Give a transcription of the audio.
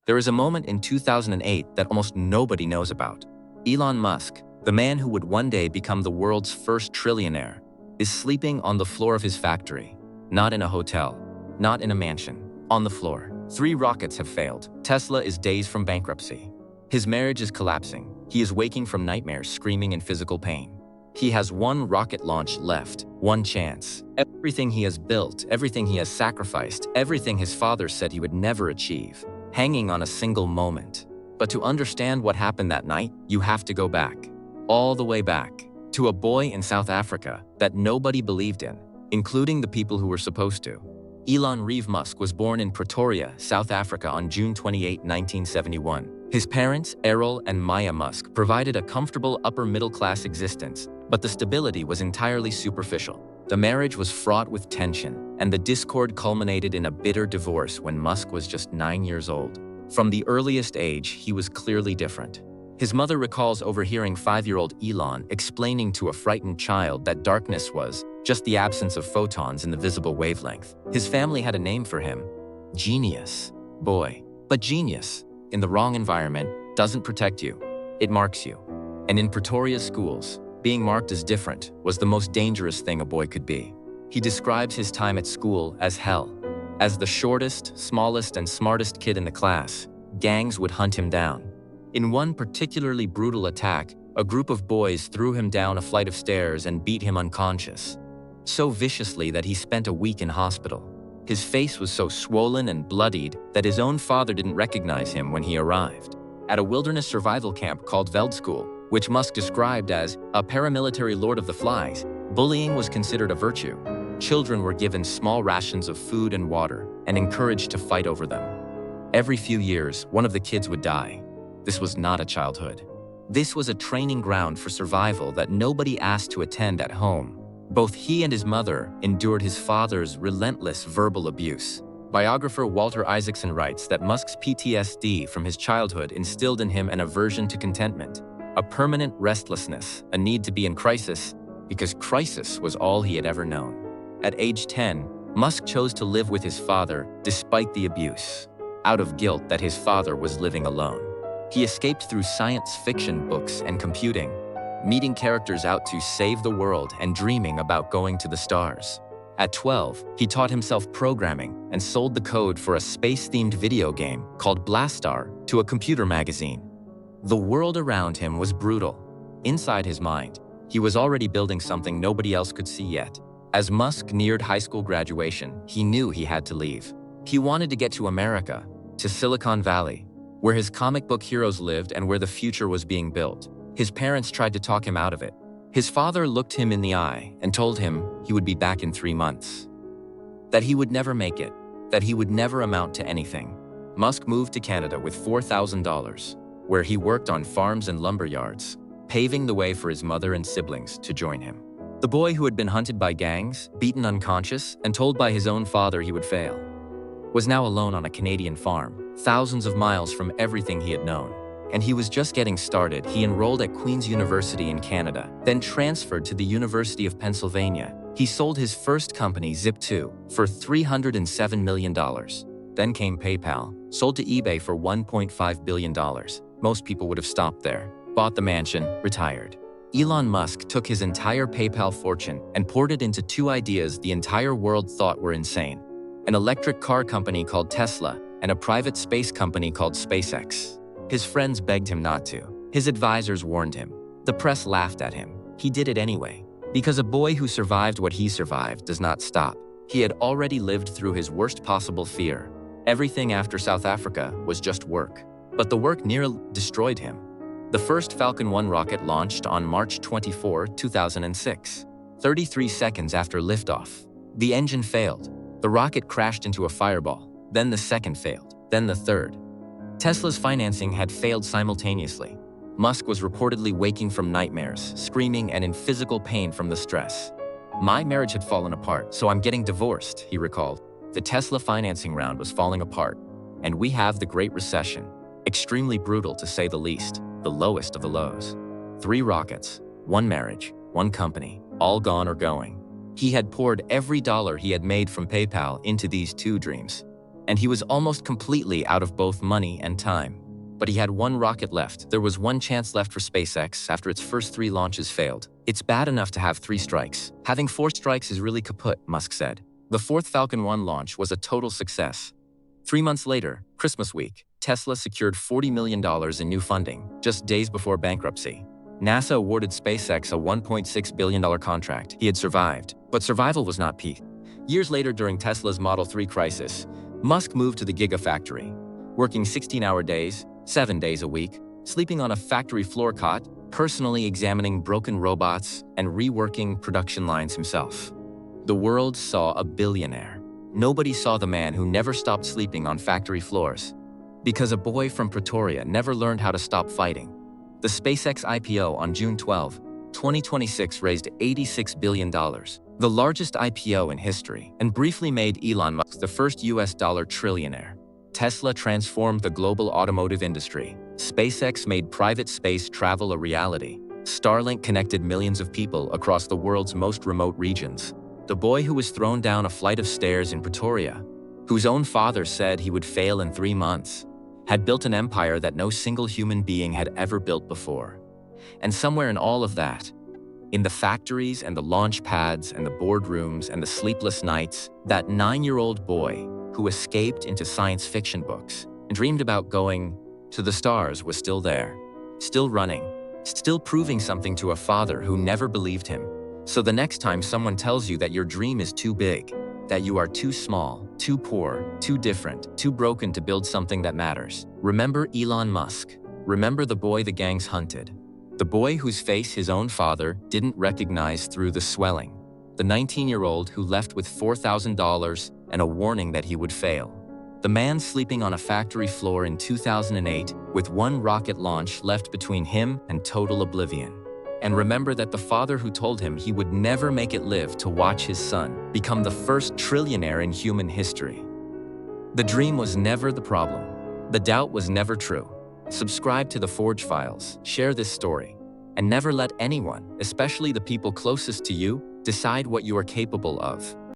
There is a moment in 2008 that almost nobody knows about. Elon Musk, the man who would one day become the world's first trillionaire, is sleeping on the floor of his factory. Not in a hotel, not in a mansion, on the floor. 3 rockets have failed. Tesla is days from bankruptcy. His marriage is collapsing. He is waking from nightmares, screaming in physical pain. He has 1 rocket launch left, 1 chance. Everything he has built, everything he has sacrificed, everything his father said he would never achieve, hanging on a single moment. But to understand what happened that night, you have to go back. All the way back. To a boy in South Africa that nobody believed in, including the people who were supposed to. Elon Musk was born in Pretoria, South Africa on June 28, 1971. His parents, Errol and Maya Musk, provided a comfortable upper-middle-class existence, but the stability was entirely superficial. The marriage was fraught with tension, and the discord culminated in a bitter divorce when Musk was just 9 years old. From the earliest age, he was clearly different. His mother recalls overhearing 5-year-old Elon explaining to a frightened child that darkness was just the absence of photons in the visible wavelength. His family had a name for him: genius. Boy. But genius, in the wrong environment, doesn't protect you. It marks you. And in Pretoria's schools, being marked as different was the most dangerous thing a boy could be. He describes his time at school as hell. As the shortest, smallest, and smartest kid in the class, gangs would hunt him down. In one particularly brutal attack, a group of boys threw him down a flight of stairs and beat him unconscious, so viciously that he spent a week in hospital. His face was so swollen and bloodied that his own father didn't recognize him when he arrived. At a wilderness survival camp called Veldskool, which Musk described as a paramilitary Lord of the Flies, bullying was considered a virtue. Children were given small rations of food and water and encouraged to fight over them. Every few years, one of the kids would die. This was not a childhood. This was a training ground for survival that nobody asked to attend at home. Both he and his mother endured his father's relentless verbal abuse. Biographer Walter Isaacson writes that Musk's PTSD from his childhood instilled in him an aversion to contentment, a permanent restlessness, a need to be in crisis, because crisis was all he had ever known. At age 10, Musk chose to live with his father despite the abuse, out of guilt that his father was living alone. He escaped through science fiction books and computing, meeting characters out to save the world and dreaming about going to the stars. At 12, he taught himself programming and sold the code for a space-themed video game called Blastar to a computer magazine. The world around him was brutal. Inside his mind, he was already building something nobody else could see yet. As Musk neared high school graduation, he knew he had to leave. He wanted to get to America, to Silicon Valley, where his comic book heroes lived and where the future was being built. His parents tried to talk him out of it. His father looked him in the eye and told him he would be back in 3 months. That he would never make it, that he would never amount to anything. Musk moved to Canada with $4,000, where he worked on farms and lumber yards, paving the way for his mother and siblings to join him. The boy who had been hunted by gangs, beaten unconscious, and told by his own father he would fail, was now alone on a Canadian farm, thousands of miles from everything he had known. And he was just getting started. He enrolled at Queen's University in Canada, then transferred to the University of Pennsylvania. He sold his first company, Zip2, for $307 million. Then came PayPal, sold to eBay for $1.5 billion. Most people would have stopped there, bought the mansion, retired. Elon Musk took his entire PayPal fortune and poured it into 2 ideas the entire world thought were insane: an electric car company called Tesla and a private space company called SpaceX. His friends begged him not to. His advisors warned him. The press laughed at him. He did it anyway. Because a boy who survived what he survived does not stop. He had already lived through his worst possible fear. Everything after South Africa was just work. But the work nearly destroyed him. The first Falcon 1 rocket launched on March 24, 2006, 33 seconds after liftoff. The engine failed. The rocket crashed into a fireball. Then the second failed. Then the third. Tesla's financing had failed simultaneously. Musk was reportedly waking from nightmares, screaming and in physical pain from the stress. "My marriage had fallen apart, so I'm getting divorced," he recalled. The Tesla financing round was falling apart, and we have the Great Recession. Extremely brutal to say the least, the lowest of the lows. 3 rockets, 1 marriage, 1 company, all gone or going. He had poured every dollar he had made from PayPal into these 2 dreams. And he was almost completely out of both money and time. But he had one rocket left. There was one chance left for SpaceX after its first 3 launches failed. It's bad enough to have 3 strikes. Having 4 strikes is really kaput, Musk said. The 4th Falcon 1 launch was a total success. 3 months later, Christmas week, Tesla secured $40 million in new funding, just days before bankruptcy. NASA awarded SpaceX a $1.6 billion contract. He had survived, but survival was not peak. Years later, during Tesla's Model 3 crisis, Musk moved to the Gigafactory, working 16-hour days, 7 days a week, sleeping on a factory floor cot, personally examining broken robots, and reworking production lines himself. The world saw a billionaire. Nobody saw the man who never stopped sleeping on factory floors. Because a boy from Pretoria never learned how to stop fighting. The SpaceX IPO on June 12, 2026 raised $86 billion, the largest IPO in history, and briefly made Elon Musk the first US dollar trillionaire. Tesla transformed the global automotive industry. SpaceX made private space travel a reality. Starlink connected millions of people across the world's most remote regions. The boy who was thrown down a flight of stairs in Pretoria, whose own father said he would fail in 3 months, had built an empire that no single human being had ever built before. And somewhere in all of that, in the factories and the launch pads and the boardrooms and the sleepless nights, that 9-year-old boy who escaped into science fiction books and dreamed about going to the stars was still there, still running, still proving something to a father who never believed him. So the next time someone tells you that your dream is too big, that you are too small, too poor, too different, too broken to build something that matters, remember Elon Musk. Remember the boy the gangs hunted. The boy whose face his own father didn't recognize through the swelling. The 19-year-old who left with $4,000 and a warning that he would fail. The man sleeping on a factory floor in 2008 with one rocket launch left between him and total oblivion. And remember that the father who told him he would never make it live to watch his son become the first trillionaire in human history. The dream was never the problem. The doubt was never true. Subscribe to the Forge Files, share this story, and never let anyone, especially the people closest to you, decide what you are capable of.